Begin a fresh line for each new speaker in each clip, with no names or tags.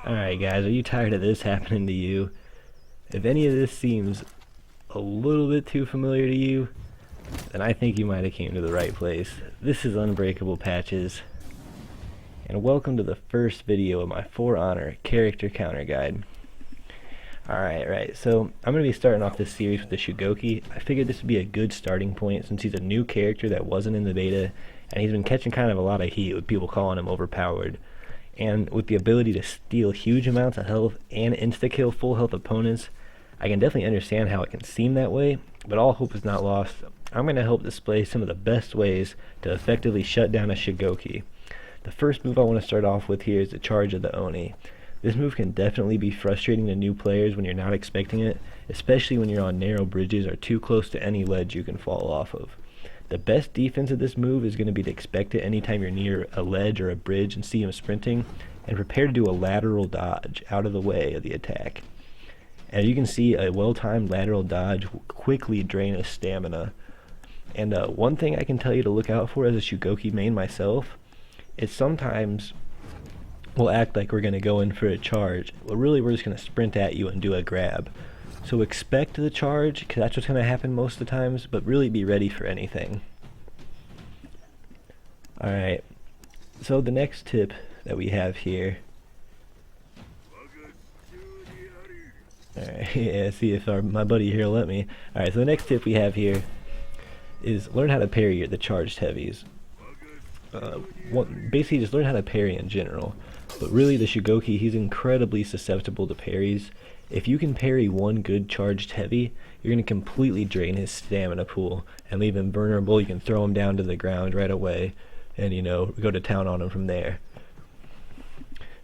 Alright guys, are you tired of this happening to you? If any of this seems a little bit too familiar to you, then I think you might have came to the right place. This is Unbreakable Patches, and welcome to the first video of my For Honor character counter guide. Alright, so I'm going to be starting off this series with the Shugoki. I figured this would be a good starting point since he's a new character that wasn't in the beta, and he's been catching kind of a lot of heat with people calling him overpowered. And with the ability to steal huge amounts of health and insta-kill full health opponents, I can definitely understand how it can seem that way, but all hope is not lost. I'm going to help display some of the best ways to effectively shut down a Shugoki. The first move I want to start off with here is the charge of the Oni. This move can definitely be frustrating to new players when you're not expecting it, especially when you're on narrow bridges or too close to any ledge you can fall off of. The best defense of this move is going to be to expect it anytime you're near a ledge or a bridge and see him sprinting, and prepare to do a lateral dodge out of the way of the attack. As you can see, a well-timed lateral dodge will quickly drain his stamina. And one thing I can tell you to look out for as a Shugoki main myself is sometimes we'll act like we're going to go in for a charge, but really we're just going to sprint at you and do a grab. So expect the charge, because that's what's going to happen most of the times, but really be ready for anything. Alright, so the next tip that we have here. Alright, yeah, see if my buddy here will let me. Alright, so the next tip we have here is learn how to parry the charged heavies. Basically just learn how to parry in general. But really the Shugoki, he's incredibly susceptible to parries. If you can parry one good charged heavy, you're going to completely drain his stamina pool and leave him vulnerable. You can throw him down to the ground right away and, you know, go to town on him from there.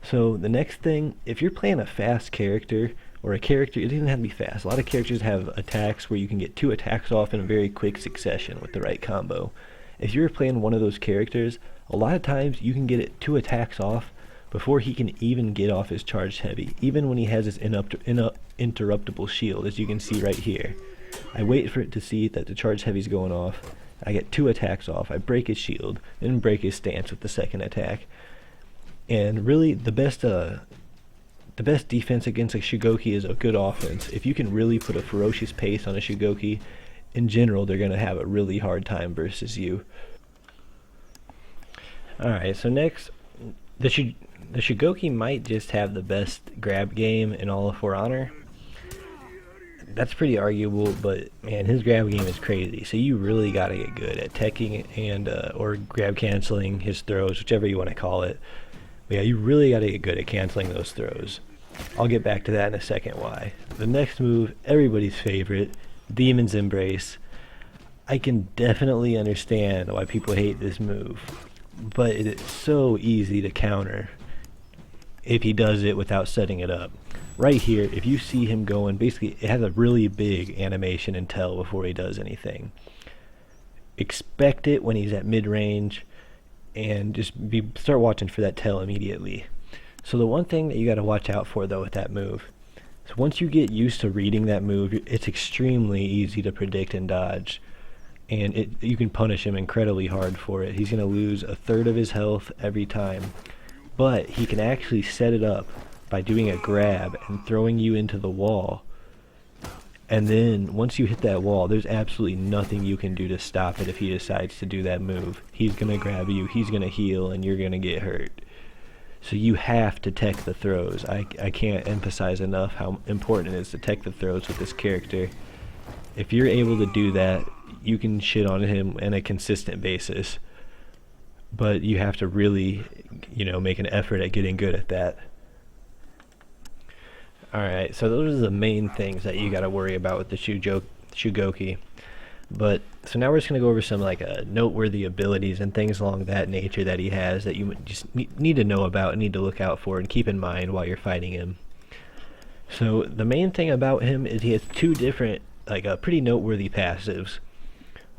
So the next thing, if you're playing a fast character, or a character, it doesn't have to be fast. A lot of characters have attacks where you can get 2 attacks off in a very quick succession with the right combo. If you're playing one of those characters, a lot of times you can get it 2 attacks off before he can even get off his charged heavy, even when he has his interruptible shield, as you can see right here. I wait for it to see that the charged heavy's going off, I get 2 attacks off, I break his shield, then break his stance with the second attack. And really, the best defense against a Shugoki is a good offense. If you can really put a ferocious pace on a Shugoki, in general, they're going to have a really hard time versus you. Alright, so next, the Shugoki might just have the best grab game in all of For Honor. That's pretty arguable, but man, his grab game is crazy. So you really got to get good at teching and or grab canceling his throws, whichever you want to call it. But yeah, you really got to get good at canceling those throws. I'll get back to that in a second why. The next move, everybody's favorite, Demon's Embrace. I can definitely understand why people hate this move, but it is so easy to counter if he does it without setting it up. Right here, if you see him going, basically it has a really big animation and tell before he does anything. Expect it when he's at mid-range and just start watching for that tell immediately. So the one thing that you got to watch out for though with that move, so once you get used to reading that move, it's extremely easy to predict and dodge, and you can punish him incredibly hard for it. He's going to lose 1/3 of his health every time, but he can actually set it up by doing a grab and throwing you into the wall, and then once you hit that wall, there's absolutely nothing you can do to stop it. If he decides to do that move, he's going to grab you, he's going to heal, and you're going to get hurt. So you have to tech the throws. I can't emphasize enough how important it is to tech the throws with this character. If you're able to do that, you can shit on him on a consistent basis, but you have to really, you know, make an effort at getting good at that. Alright, so those are the main things that you got to worry about with the Shugoki. But so now we're just going to go over some like noteworthy abilities and things along that nature that he has that you just need to know about and need to look out for and keep in mind while you're fighting him. So the main thing about him is he has 2 different, like pretty noteworthy passives.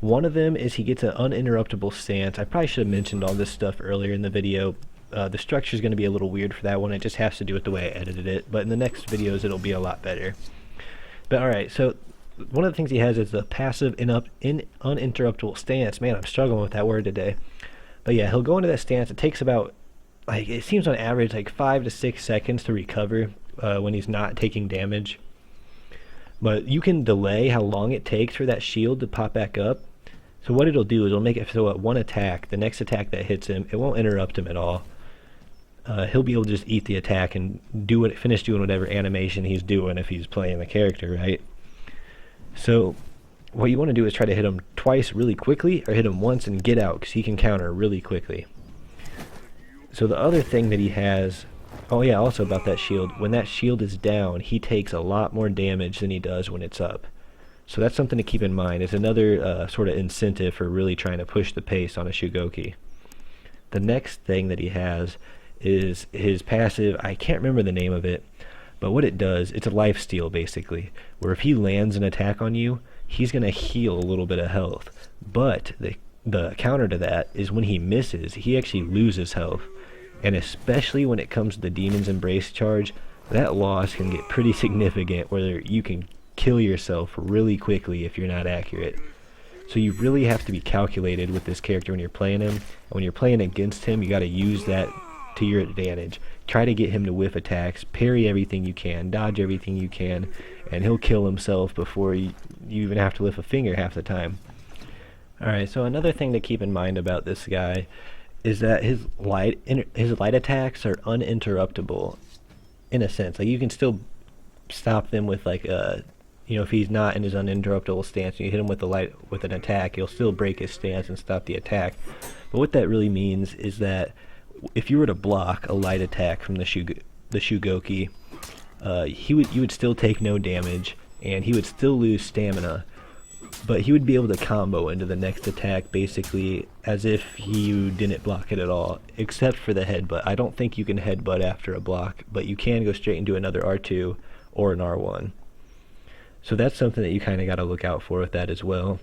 One of them is he gets an uninterruptible stance. I probably should have mentioned all this stuff earlier in the video. The structure is going to be a little weird for that one. It just has to do with the way I edited it. But in the next videos it'll be a lot better. But alright, so one of the things he has is the passive uninterruptible stance. Man, I'm struggling with that word today. But yeah, he'll go into that stance. It takes about like it seems on average like 5 to 6 seconds to recover when he's not taking damage. But you can delay how long it takes for that shield to pop back up. So what it'll do is it'll make it so at one attack, the next attack that hits him, it won't interrupt him at all. He'll be able to just eat the attack and finish doing whatever animation he's doing if he's playing the character, right? So what you want to do is try to hit him twice really quickly, or hit him once and get out, because he can counter really quickly. So the other thing that he has, oh yeah, also about that shield, when that shield is down, he takes a lot more damage than he does when it's up. So that's something to keep in mind. It's another sort of incentive for really trying to push the pace on a Shugoki. The next thing that he has is his passive. I can't remember the name of it, but what it does, it's a lifesteal basically, where if he lands an attack on you, he's going to heal a little bit of health. But the counter to that is when he misses, he actually loses health. And especially when it comes to the Demon's Embrace charge, that loss can get pretty significant, where you can kill yourself really quickly if you're not accurate. So you really have to be calculated with this character when you're playing him. And when you're playing against him, you got to use that to your advantage. Try to get him to whiff attacks, parry everything you can, dodge everything you can, and he'll kill himself before you even have to lift a finger half the time. Alright, so another thing to keep in mind about this guy is that his light attacks are uninterruptible, in a sense. Like, you can still stop them with like if he's not in his uninterruptible stance and you hit him with an attack, he'll still break his stance and stop the attack. But what that really means is that if you were to block a light attack from the Shugoki, you would still take no damage and he would still lose stamina. But he would be able to combo into the next attack basically as if you didn't block it at all, except for the headbutt. I don't think you can headbutt after a block, but you can go straight into another R2 or an R1. So that's something that you kind of got to look out for with that as well.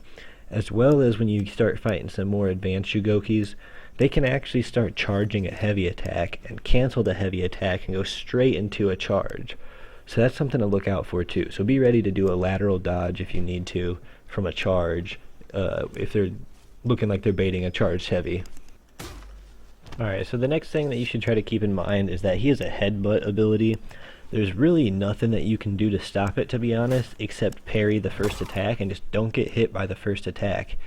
As well as when you start fighting some more advanced Shugokis, they can actually start charging a heavy attack and cancel the heavy attack and go straight into a charge. So that's something to look out for too. So be ready to do a lateral dodge if you need to from a charge, if they're looking like they're baiting a charged heavy. Alright, so the next thing that you should try to keep in mind is that he has a headbutt ability. There's really nothing that you can do to stop it, to be honest, except parry the first attack and just don't get hit by the first attack.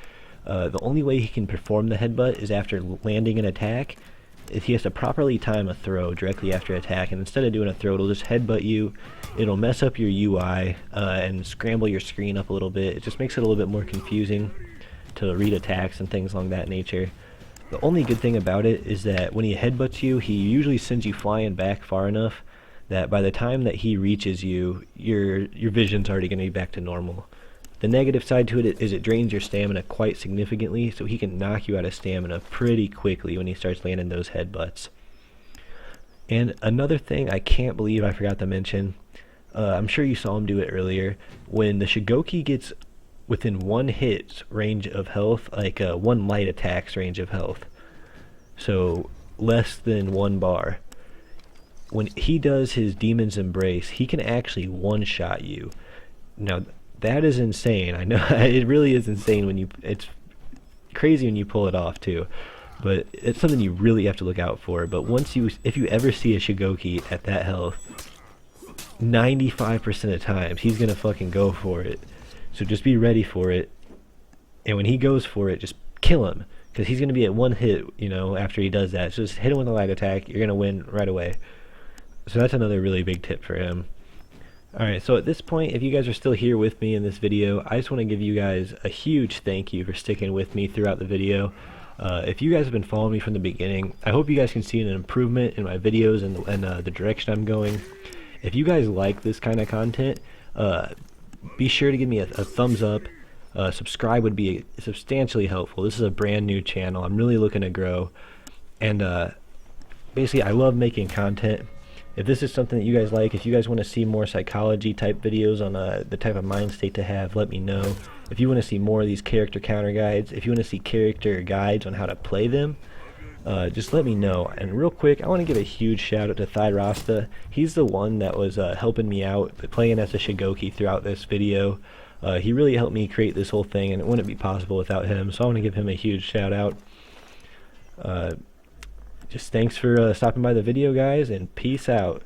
The only way he can perform the headbutt is after landing an attack. If he has to properly time a throw directly after attack, and instead of doing a throw, it'll just headbutt you. It'll mess up your UI and scramble your screen up a little bit. It just makes it a little bit more confusing to read attacks and things along that nature. The only good thing about it is that when he headbutts you, he usually sends you flying back far enough that by the time that he reaches you, your vision's already going to be back to normal. The negative side to it is it drains your stamina quite significantly, so he can knock you out of stamina pretty quickly when he starts landing those headbutts. And another thing I can't believe I forgot to mention, I'm sure you saw him do it earlier, when the Shugoki gets within one hit's range of health, like one light attack's range of health, so less than 1 bar, when he does his Demon's Embrace, he can actually one-shot you. Now, that is insane. I know it really is insane it's crazy when you pull it off too. But it's something you really have to look out for. But if you ever see a Shugoki at that health, 95% of the times he's gonna fucking go for it. So just be ready for it. And when he goes for it, just kill him, because he's gonna be at one hit, after he does that. So just hit him with a light attack. You're gonna win right away. So that's another really big tip for him. Alright, so at this point, if you guys are still here with me in this video, I just want to give you guys a huge thank you for sticking with me throughout the video. If you guys have been following me from the beginning, I hope you guys can see an improvement in my videos and the direction I'm going. If you guys like this kind of content, be sure to give me a thumbs up. Subscribe would be substantially helpful. This is a brand new channel. I'm really looking to grow. And basically, I love making content. If this is something that you guys like, if you guys want to see more psychology type videos on the type of mind state to have, let me know. If you want to see more of these character counter guides, if you want to see character guides on how to play them, just let me know. And real quick, I want to give a huge shout out to Thyrasta. He's the one that was helping me out playing as a Shugoki throughout this video. He really helped me create this whole thing, and it wouldn't be possible without him, so I want to give him a huge shout out. just thanks for stopping by the video, guys, and peace out.